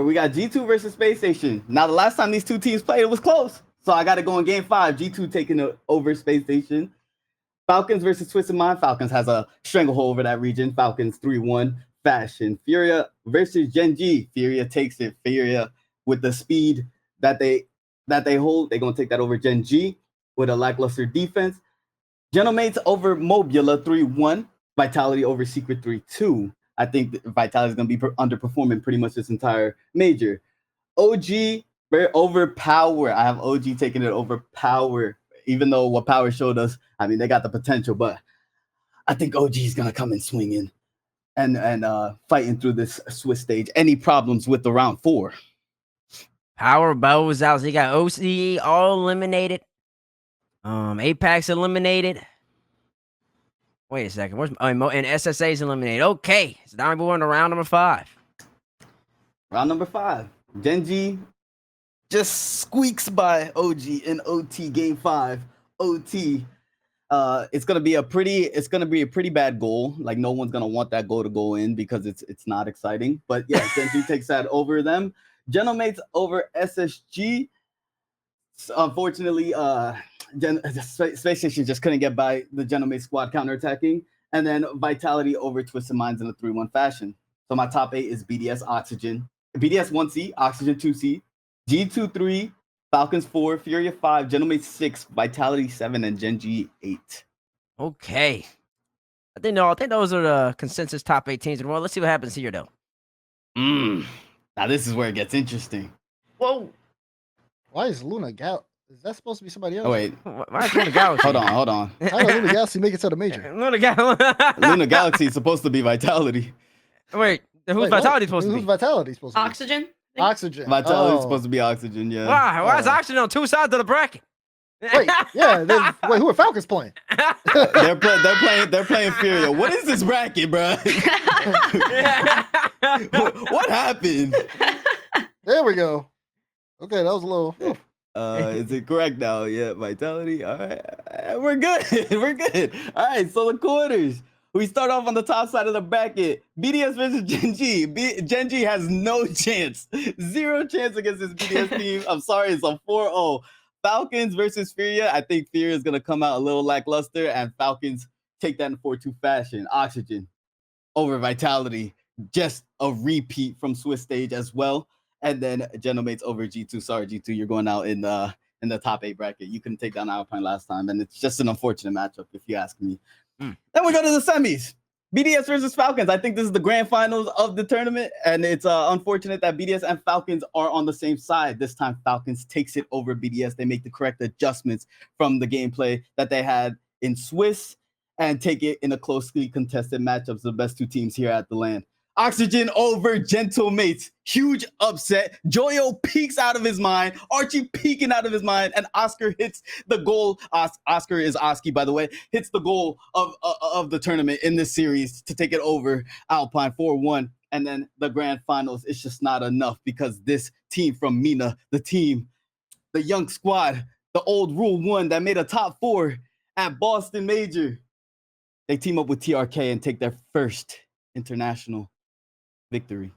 We got G2 versus Space Station. Now, the last time these two teams played, it was close. So I got to go in game 5. G2 taking it over Space Station. Falcons versus Twisted Mind. Falcons has a stranglehold over that region. Falcons 3-1 fashion. Furia versus Genji. Furia takes it. Furia with the speed that they hold, they're going to take that over Genji with a lackluster defense. Gentlemates over Mobula 3-1. Vitality over Secret 3-2. I think Vitality is going to be underperforming pretty much this entire major. OG over Power. I have OG taking it over Power, even though what Power showed us, I mean, they got the potential, but I think OG is going to come in swinging and fighting through this Swiss stage. Any problems with the round 4? Power bows out. So you got OCE all eliminated. Apex eliminated. Wait a second. Where's and SSA is eliminated. Okay. So now we're on to round number 5. Round number 5. Genji just squeaks by OG in OT game 5. OT. It's gonna be a pretty bad goal. Like, no one's gonna want that goal to go in because it's not exciting. But yeah, Genji takes that over them. Gentlemates over SSG. Unfortunately, Space Station just couldn't get by the Gentleman squad counterattacking. And then Vitality over Twisted Minds in a 3-1 fashion. So my top 8 is BDS Oxygen. BDS 1C, Oxygen 2C, G2 3, Falcons 4, Furia 5, Gentleman 6, Vitality 7, and Genji 8. Okay. I think those are the consensus top 8 teams in the world. Let's see what happens here, though. Now this is where it gets interesting. Whoa. Why is Luna Gal? Is that supposed to be somebody else? Oh, wait. Why is Luna Galaxy? Hold on. How did Luna Galaxy make it to the major? Luna Galaxy is supposed to be Vitality. Wait, who's Vitality supposed to be? Who's Vitality supposed to be? Oxygen? Oxygen. Vitality is supposed to be Oxygen, yeah. Why is Oxygen on 2 sides of the bracket? Wait, yeah. Wait, who are Falcons playing? They're playing Furia. What is this bracket, bro? What happened? There we go. Okay, that was a little. Is it correct now? Yeah, Vitality. All right, we're good. We're good. All right, so the quarters. We start off on the top side of the bracket. BDS versus Genji. Genji has no chance. 0 chance against this BDS team. I'm sorry, it's a 4-0. Falcons versus Furia. I think Furia is going to come out a little lackluster, and Falcons take that in 4-2 fashion. Oxygen over Vitality. Just a repeat from Swiss stage as well. And then Gentlemates over G2. Sorry, G2, you're going out in the top 8 bracket. You couldn't take down Alpine last time, and it's just an unfortunate matchup, if you ask me. Then we go to the semis. BDS versus Falcons. I think this is the grand finals of the tournament, and it's unfortunate that BDS and Falcons are on the same side. This time, Falcons takes it over BDS. They make the correct adjustments from the gameplay that they had in Swiss and take it in a closely contested matchup. The best 2 teams here at the land. Oxygen over Gentlemates. Huge upset. Joyo peeks out of his mind. Archie peeking out of his mind. And Oscar hits the goal. Oscar is Oski, by the way. Hits the goal of the tournament in this series to take it over Alpine 4-1. And then the grand finals, it's just not enough because this team from Mina, the young squad, the old Rule 1 that made a top 4 at Boston Major, they team up with TRK and take their first international victory.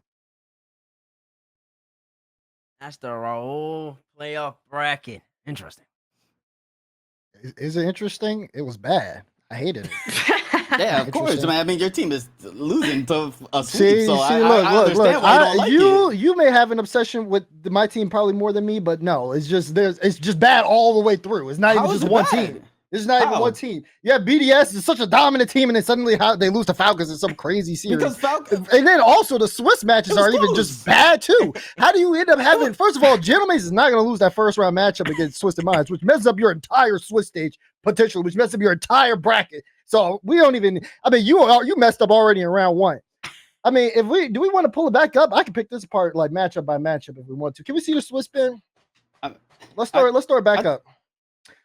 That's the Raul playoff bracket. Interesting. Is it interesting? It was bad. I hated it. Yeah, of course, man. I mean, your team is losing to a sweep, See, so I look. understand why you don't like it. You may have an obsession with my team probably more than me, but no, it's just bad all the way through. It's not How even is just it one bad? team. It's not even How? one team. Yeah, BDS is such a dominant team, and then suddenly they lose to Falcons in some crazy series. Because Falcons, And then also the Swiss matches It was are even close. just bad too. How do you end up having? First of all, Gentlemen is not going to lose that first round matchup against Twisted Minds, which messes up your entire Swiss stage potential, which messes up your entire bracket. So we don't even. I mean, you messed up already in round one. I mean, do we want to pull it back up? I can pick this apart like matchup by matchup if we want to. Can we see the Swiss spin? Let's start it back up.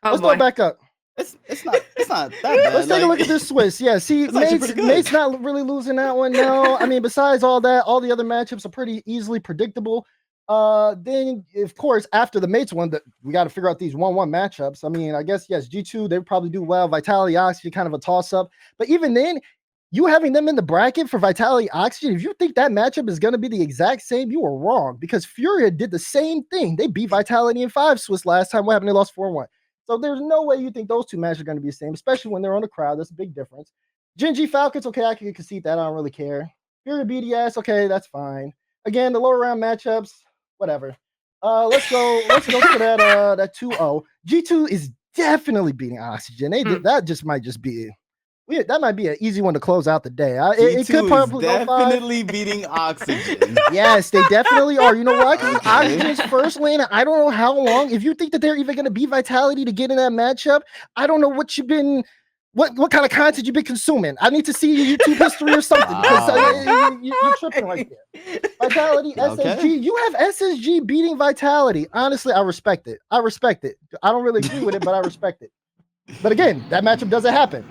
Let's start back up. it's not that bad. Let's take a look at this Swiss. Yeah, see, It's actually pretty good. Nate's not really losing that one. No, I mean, besides all that, all the other matchups are pretty easily predictable. Then of course after the Mates one, that we got to figure out these 1-1 matchups. I mean, I guess yes, G2 they would probably do well. Vitality Oxygen kind of a toss up, but even then, you having them in the bracket for Vitality Oxygen, if you think that matchup is going to be the exact same, you are wrong because Furia did the same thing. They beat Vitality in 5 Swiss last time. What happened? They lost 4-1. So there's no way you think those two matches are going to be the same, especially when they're on the crowd. That's a big difference. Gen G Falcons, okay, I can concede that. I don't really care. Fury BDS, okay, that's fine. Again, the lower round matchups, whatever. Let's go to that 2-0. G2 is definitely beating Oxygen. That just might just be that might be an easy one to close out the day. It could probably go 5. definitely beating Oxygen. Yes, they definitely are. You know why? Because Okay. Oxygen's first lane, I don't know how long. If you think that they're even going to beat Vitality to get in that matchup, I don't know what you've been, what kind of content you've been consuming. I need to see your YouTube history or something because you're tripping right there. Vitality, SSG. Okay. You have SSG beating Vitality. Honestly, I respect it. I don't really agree with it, but I respect it. But again, that matchup doesn't happen.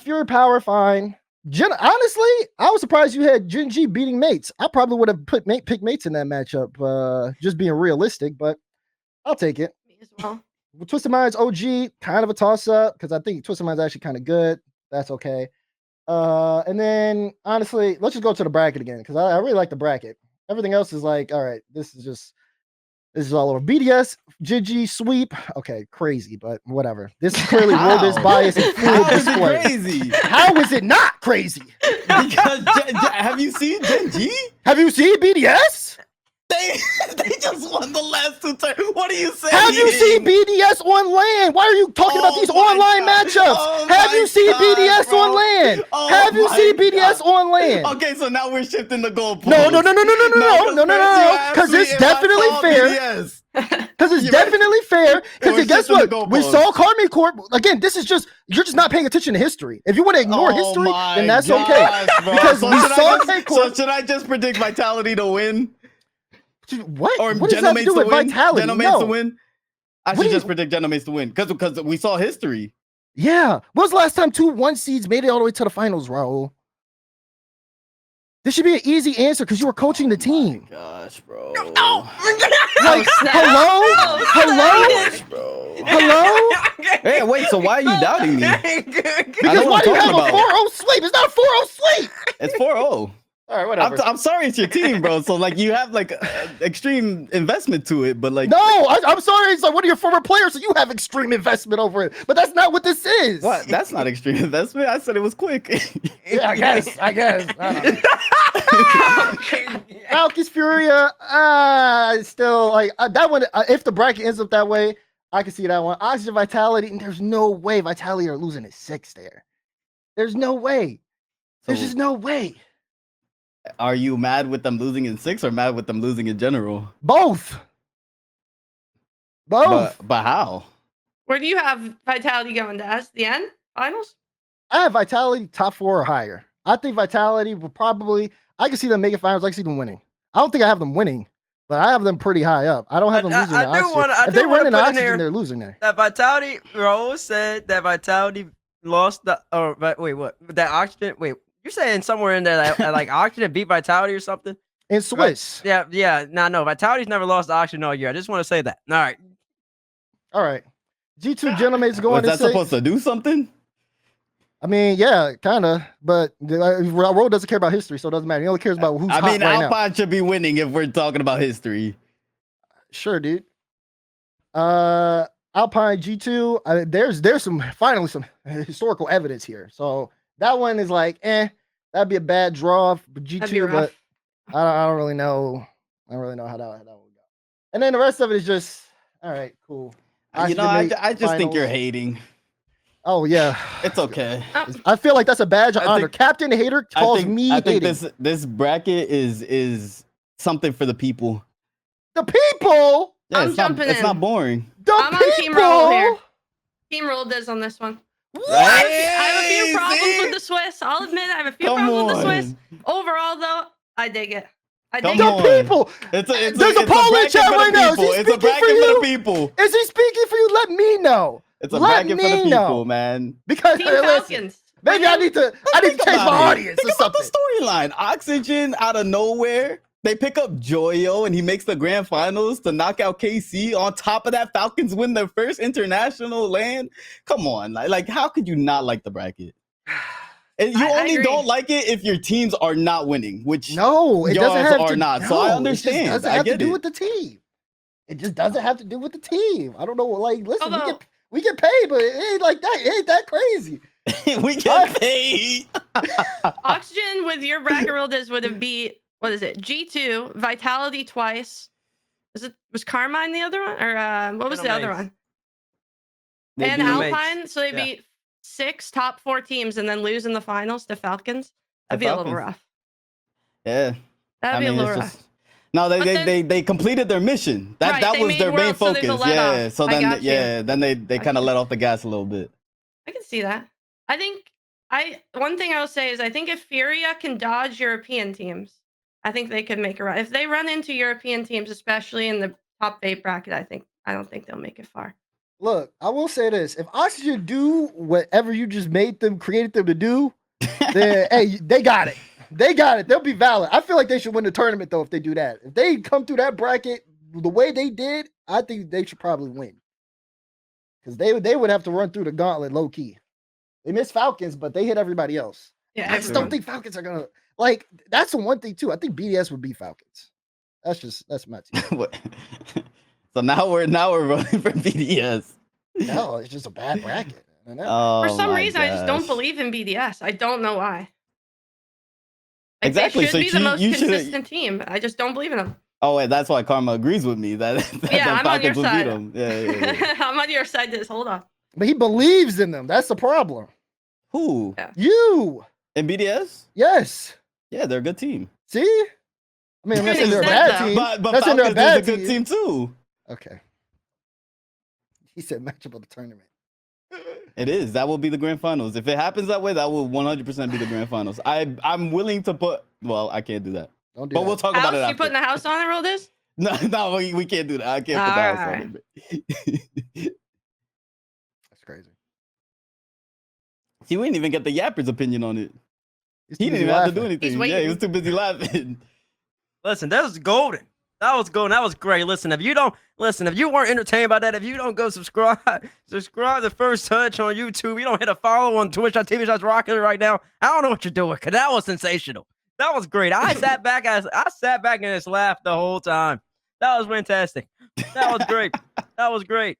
Fury Power, fine. Honestly, I was surprised you had Gen G beating Mates. I probably would have picked Mates in that matchup, just being realistic, but I'll take it. Me as well. Twisted Minds OG, kind of a toss-up, because I think Twisted Minds actually kind of good. That's okay. And then, honestly, let's just go to the bracket again, because I really like the bracket. Everything else is like, all right, this is all over. BDS, Gigi, sweep. Okay, crazy, but whatever. This is clearly Roda's bias in full How is it display. crazy? How is it not crazy? Because have you seen Gen G? Have you seen BDS? They just won the last 2 turns. What are you saying? Have you seen BDS on land? Why are you talking about these my online God. matchups? Oh Have my you seen God, BDS bro. on land? Oh Have you my seen BDS God. on land? Okay, so now we're shifting the goalposts. No, Now, because first you it's asked me if I definitely saw fair. BDS. Because it's You're definitely fair. we're Because guess shifting the what? We goalposts. saw Karmic Corp. Again, this is just, you're just not paying attention to history. If you want to ignore history, my then that's gosh, okay. bro. Because so we should I saw just- Karmic So Corp. should I just predict Vitality to win? What? Or What does that have to do with Vitality? Genomates to No. win? I What should do just you- predict Genomates to win. Because we saw history. Yeah. When was the last time 2 1 seeds made it all the way to the finals, Raul? This should be an easy answer because you were coaching the team. Gosh, bro. Like, snap. hello? Bro. Hello? Hey, wait, so why are you doubting me? Because know why what do you I'm have a talking 4-0 sweep? It's not a 4-0 sweep. It's 4-0. All right, whatever. I'm sorry it's your team, bro. So, like, you have, like, extreme investment to it, but, like... No, I'm sorry. It's like one of your former players, so you have extreme investment over it. But that's not what this is. What? That's not extreme investment. I said it was quick. Yeah, I guess. I don't know. Falcons Furia, still like that one. If the bracket ends up that way, I can see that one. Oxygen Vitality, and there's no way Vitality are losing at 6 there. There's no way. There's So- just no way. Are you mad with them losing in 6 or mad with them losing in general? Both. But how? Where do you have Vitality going, Daz? The end? Finals? I have Vitality top 4 or higher. I think Vitality will probably. I can see them making finals. I can see them winning. I don't think I have them winning, but I have them pretty high up. I don't have them losing. I to do Oxygen. wanna- I if do they wanna run in put in Oxygen, there- they're losing there. That Vitality, Raul said that Vitality lost the. Or wait, what? That Oxygen. Wait, you're saying somewhere in there that like Oxygen beat Vitality or something? In Swiss. Yeah. No. Vitality's never lost to Oxygen all year. I just want to say that. All right. All right. G2 Gentlemen's Was going that to say. supposed to do something? I mean, yeah, kind of, but Raul doesn't care about history, so it doesn't matter. He only cares about who's I hot mean, right now. Alpine should be winning if we're talking about history. Sure, dude. Alpine G2. There's some finally some historical evidence here. So that one is like, that'd be a bad draw for G2, but I don't really know. I don't really know how that would go. And then the rest of it is just all right, cool. You know, I just think you're hating. Oh yeah, it's okay. I feel like that's a badge of honor. Captain Hater calls me hating. I think this bracket is something for the people. The people. Yeah, I'm jumping in. It's not boring. I'm on Team Raul here. Team Raul DIZZ on this one. What? I have a few problems with the Swiss. I'll admit I have a few problems with the Swiss. Overall, though, I dig it. I dig the people. There's a poll in chat right now. It's a bracket for the people. Is he speaking for you? Let me know. It's a bracket for the people, man. Because Team Falcons. Maybe I need to change my audience. Think about the storyline. Oxygen out of nowhere. They pick up Joyo and he makes the grand finals to knock out KC. On top of that, Falcons win their first international land. Come on, like how could you not like the bracket? And you only don't like it if your teams are not winning, which it doesn't have to. Not. So I understand. It doesn't have to do with the team. It just doesn't have to do with the team. I don't know. Like, listen, we get paid, but it ain't like that. It ain't that crazy. We get paid. Oxygen with your bracket Raul DIZZ would have beat. What is it? G2, Vitality twice. Was Carmine the other one? Or what was the other one? And Alpine. So they beat 6 top 4 teams and then lose in the finals to Falcons. That'd be a little rough. Yeah. That'd be a little rough. No, they completed their mission. That was their main focus. Yeah. So then they kind of let off the gas a little bit. I can see that. I think one thing I will say is I think if Furia can dodge European teams, I think they could make a run. If they run into European teams, especially in the top 8 bracket, I don't think they'll make it far. Look, I will say this: if Oxygen do whatever you just created them to do, then hey, they got it. They got it. They'll be valid. I feel like they should win the tournament though if they do that. If they come through that bracket the way they did, I think they should probably win. Because they would have to run through the gauntlet low key. They missed Falcons, but they hit everybody else. Yeah, I just don't think Falcons are gonna like. That's the one thing too. I think BDS would beat Falcons. That's my team. So now we're voting for BDS. No, it's just a bad bracket. For some reason, I just don't believe in BDS. I don't know why. Like, exactly. They should be the most consistent team. I just don't believe in them. Oh, wait, that's why Karma agrees with me. That I'm on your side. Yeah. I'm on your side. Hold on. But he believes in them. That's the problem. Who? Yeah. You. In BDS? Yes. Yeah, they're a good team. See? I mean, I'm not saying they're a bad team. But that's Falcons is a good team too. Okay. He said matchup of the tournament. It is. That will be the grand finals. If it happens that way, that will 100% be the grand finals. I'm willing to put. Well, I can't do that. Don't do but that. we'll talk about it. You putting the house on it, Raul DIZZ? No, we can't do that. I can't put the house on it. That's crazy. See, we didn't even get the Yapper's opinion on it. He didn't even have to do anything. Yeah, he was too busy laughing. Listen, that was golden. That was golden. That was great. Listen, if you weren't entertained by that, if you don't go subscribe to First Touch on YouTube, you don't hit a follow on Twitch.tv/Rocket right now, I don't know what you're doing, because that was sensational. That was great. I sat back and just laughed the whole time. That was fantastic. That was great. That was great.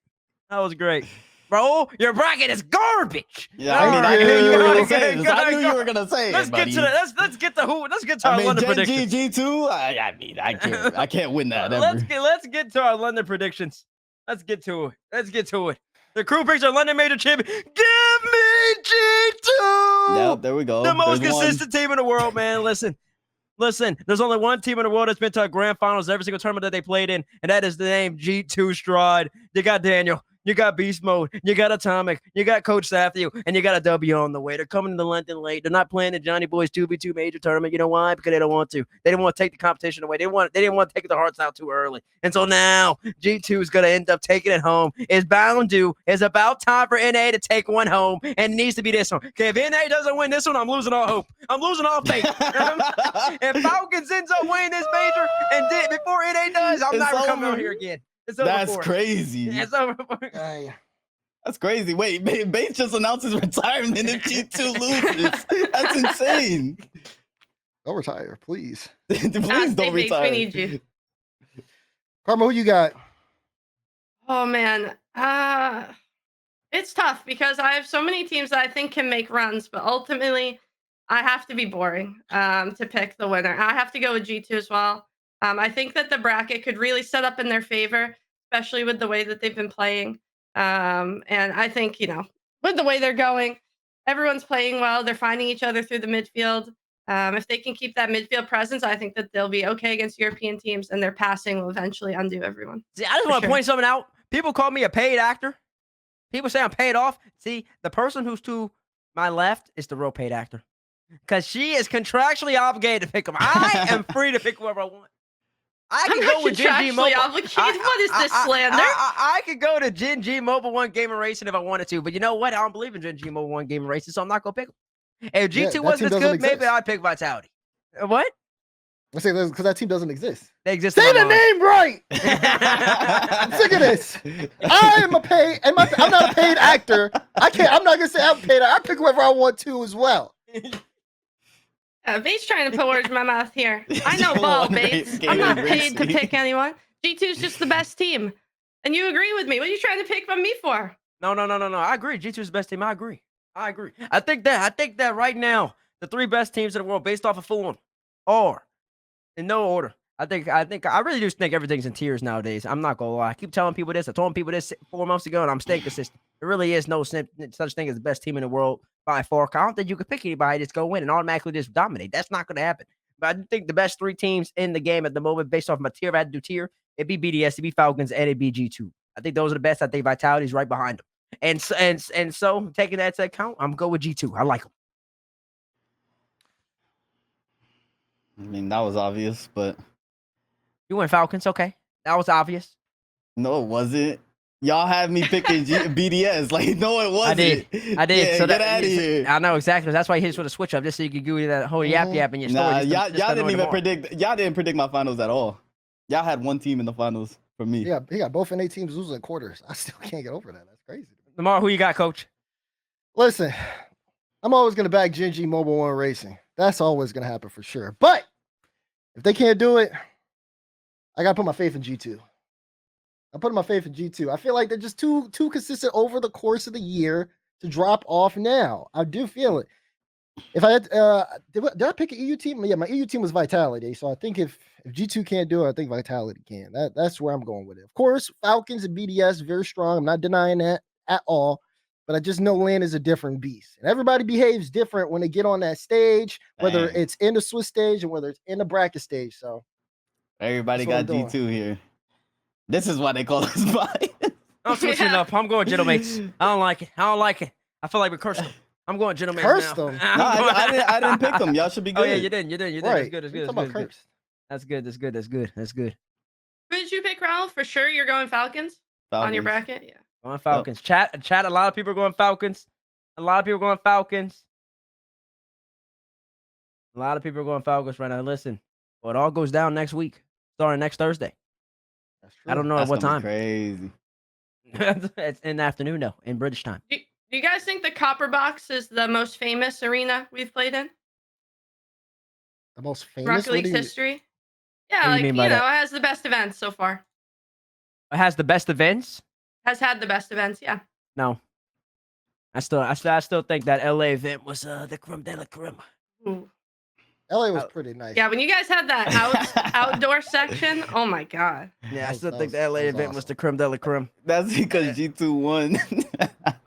That was great. Raul, your bracket is garbage. Yeah, I knew you were gonna say this. I knew you were gonna say it. Let's get to our London predictions. G2. I can't win that ever. Let's get to our London predictions. Let's get to it. The crew picks our London major champion. Give me G2. Yep, there we go. The most consistent team in the world, man. Listen. There's only one team in the world that's been to a grand finals every single tournament that they played in, and that is the name G2 Stride. You got Daniel. You got Beast Mode. You got Atomic. You got Coach Sathio. And you got a W on the way. They're coming to London late. They're not playing the Johnny Boys 2v2 major tournament. You know why? Because they don't want to. They didn't want to take the competition away. They didn't want to take the hearts out too early. And so now G2 is going to end up taking it home. It's about time for NA to take one home, and it needs to be this one. Okay, if NA doesn't win this one, I'm losing all hope. I'm losing all faith. If Falcons ends up winning this major and before NA does, I'm never coming out here again. That's crazy. It's over. That's crazy. Wait, Bates just announced his retirement if G2 loses. That's insane. Don't retire, please. Please don't retire. We need you. Karma, who you got? Oh man, it's tough because I have so many teams that I think can make runs, but ultimately, I have to be boring to pick the winner. I have to go with G2 as well. I think that the bracket could really set up in their favor, especially with the way that they've been playing. And I think, with the way they're going, everyone's playing well. They're finding each other through the midfield. If they can keep that midfield presence, I think that they'll be okay against European teams, and their passing will eventually undo everyone. See, I just For want to sure. point something out. People call me a paid actor. People say I'm paid off. See, the person who's to my left is the real paid actor. Because she is contractually obligated to pick them. I am free to pick whoever I want. I I'm can not go with Gen G contractually Mobile. obligated. What is this slander? I could go to Gen G Mobile 1 Gaming Racing if I wanted to. But you know what? I don't believe in Gen G Mobile 1 Gaming Racing, so I'm not going to pick them. If G2 Yeah, that wasn't team as doesn't good, maybe exist. I'd pick Vitality. What? I say because that team doesn't exist. They exist Say in the my mind. name right. I'm sick of this. I am a paid. I'm not a paid actor. I'm not gonna say I'm paid. I pick whoever I want to as well. Bates trying to put words in my mouth here. I know G1 ball, Bates. I'm not Gaming paid to Racing. pick anyone. G2's just the best team. And you agree with me. What are you trying to pick from me for? No. I agree. G2 is the best team. I agree. I think that right now, the 3 best teams in the world based off of form are in no order. I really do think everything's in tiers nowadays. I'm not gonna lie. I keep telling people this. I told people this 4 months ago, and I'm staying consistent. There really is no such thing as the best team in the world by far. I don't think you could pick anybody that's go win and automatically just dominate. That's not gonna happen. But I do think the best 3 teams in the game at the moment, based off my tier, if I had to do tier, it'd be BDS, it'd be Falcons, and it'd be G2. I think those are the best. I think Vitality's right behind them. And so taking that into account, I'm going with G2. I like them. I mean, that was obvious, but You went Falcons, okay? That was obvious. no, it wasn't. Y'all had me picking BDS. Like, no, it wasn't. I did. Yeah, So get out of here. I know exactly. That's why he hit for the switch up, just so you could give you that whole yap in your Nah, story. y'all didn't even predict. Y'all didn't predict my finals at all. Y'all had one team in the finals for me. Yeah, he got both NA teams losing quarters. I still can't get over that. That's crazy. Lamar, who you got, coach? Listen, I'm always gonna back Gen G Mobile 1 Racing. That's always gonna happen for sure. But if they can't do it, I gotta put my faith in G2. I'm putting my faith in G2. I feel like they're just too consistent over the course of the year to drop off now. I do feel it. If I had, did I pick an EU team? Yeah, my EU team was Vitality. So I think if G2 can't do it, I think Vitality can. That's where I'm going with it. Of course, Falcons and BDS very strong. I'm not denying that at all. But I just know LAN is a different beast. And everybody behaves different when they get on that stage, whether Dang. it's in the Swiss stage and whether it's in the bracket stage. So Everybody That's what got I'm doing. G2 here. This is why they call us biased. I'm switching Yeah. up. I'm going Gentlemates. I don't like it. I feel like we cursed them. I'm going Gentlemates Cursed now. them? No, I didn't pick them. Y'all should be good. Oh yeah, you didn't. right. That's good. What you talking about cursed? That's good. Who did you pick, Raul? For sure, you're going Falcons on your Falcons. bracket. Yeah. Going Falcons. Chat. A lot of people are going Falcons. A lot of people are going Falcons right now. Listen, well, it all goes down next week, starting next Thursday. That's true. I don't know That's at what gonna be time. Crazy. It's in the afternoon though, in British time. Do you guys think the Copper Box is the most famous arena we've played in The most famous. Rocket What League's do you- history? Yeah, What do you like mean by it that? has the best events so far. It has the best events. Has had the best events. Yeah. No, I still think that LA event was the creme de la creme. Ooh. LA was pretty nice. Yeah, when you guys had that outdoor section, oh my god. Yeah, I That still was- think the that LA was event was awesome. the creme de la creme. That's because G2 won.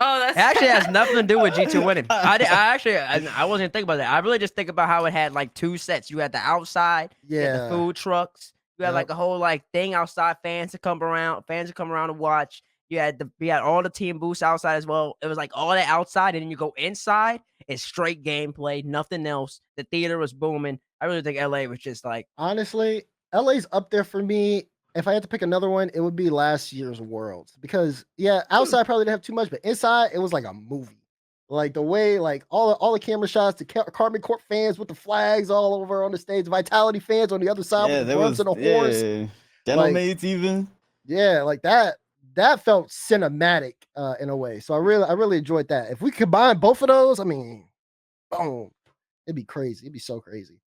Oh, that's It actually has nothing to do with G2 winning. I wasn't thinking about that. I really just think about how it had like 2 sets. You had the outside, you had the Yeah. food trucks, you had Yep. like a whole like thing outside, fans to come around to watch. You had all the team booths outside as well. It was like all that outside, and then you go inside, it's straight gameplay, nothing else. The theater was booming. I really think LA was just like Honestly, LA's up there for me. If I had to pick another one, it would be last year's Worlds because outside probably didn't have too much, but inside it was like a movie. Like the way, like all the camera shots, the Carbon Corp fans with the flags all over on the stage, Vitality fans on the other side with the drums and the horns. Gentlemates even. Yeah, like that felt cinematic in a way. So I really enjoyed that. If we combine both of those, I mean, boom, it'd be crazy. It'd be so crazy.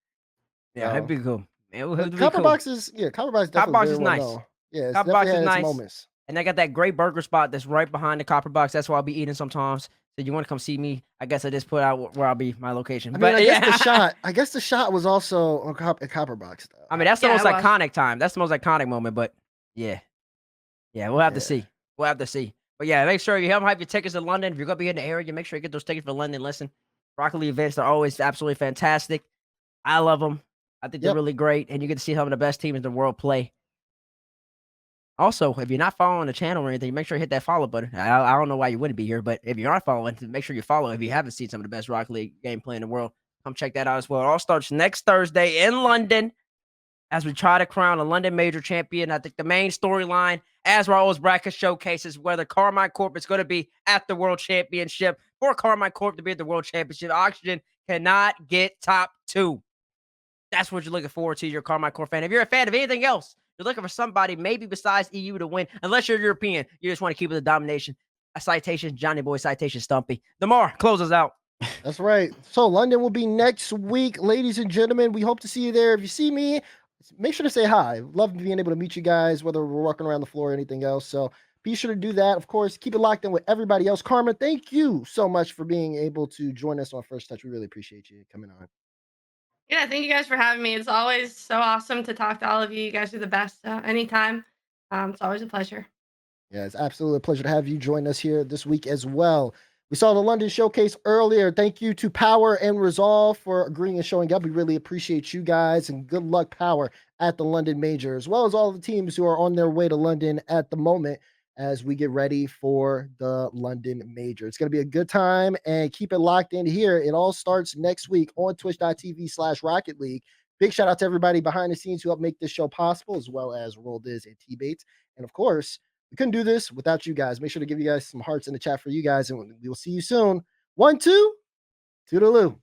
yeah, it'd be cool. It would be Copper cool. Box is Copper Box Copper definitely Box very is well nice. known. Yeah, it's Copper Box definitely is had its nice. moments. And they got that great burger spot that's right behind the Copper Box. That's where I'll be eating sometimes. So you want to come see me? I guess I just put out where I'll be, my location. I mean, But I yeah. guess the shot was also on a Copper Box. Though. I mean, that's the Yeah, most it was. iconic time. That's the most iconic moment. But yeah, we'll have to see. We'll have to see. But yeah, make sure you have your tickets to London. If you're gonna be in the area, make sure you get those tickets for London. Listen, Rocket League events are always absolutely fantastic. I love them. I think they're really great, and you get to see some of the best teams in the world play. Also, if you're not following the channel or anything, make sure you hit that follow button. I don't know why you wouldn't be here, but if you are following, make sure you follow. If you haven't seen some of the best Rocket League gameplay in the world, come check that out as well. It all starts next Thursday in London as we try to crown a London Major champion. I think the main storyline, as Raul's bracket showcases, whether Carmine Corp is going to be at the World Championship. For Carmine Corp to be at the World Championship, Oxygen cannot get top 2. That's what you're looking forward to. You're a Carmine Corp fan. If you're a fan of anything else, you're looking for somebody maybe besides EU to win. Unless you're European, you just want to keep it the domination. A citation, Johnny Boy citation, Stumpy. DeMar, close us out. That's right. So London will be next week, ladies and gentlemen. We hope to see you there. If you see me, make sure to say hi. Love being able to meet you guys, whether we're walking around the floor or anything else. So be sure to do that. Of course, keep it locked in with everybody else. Carmen, thank you so much for being able to join us on First Touch. We really appreciate you coming on. Yeah, thank you guys for having me. It's always so awesome to talk to all of you. You guys are the best. Anytime. It's always a pleasure. Yeah, it's absolutely a pleasure to have you join us here this week as well. We saw the London showcase earlier. Thank you to Power and Resolve for agreeing and showing up. We really appreciate you guys, and good luck, Power, at the London Major, as well as all the teams who are on their way to London at the moment as we get ready for the London Major. It's going to be a good time, and keep it locked in here. It all starts next week on twitch.tv/Rocket League. Big shout out to everybody behind the scenes who helped make this show possible, as well as Raul, DIZZ, and T-Bates. And of course, we couldn't do this without you guys. Make sure to give you guys some hearts in the chat for you guys, and we will see you soon. 1, 2, toodaloo.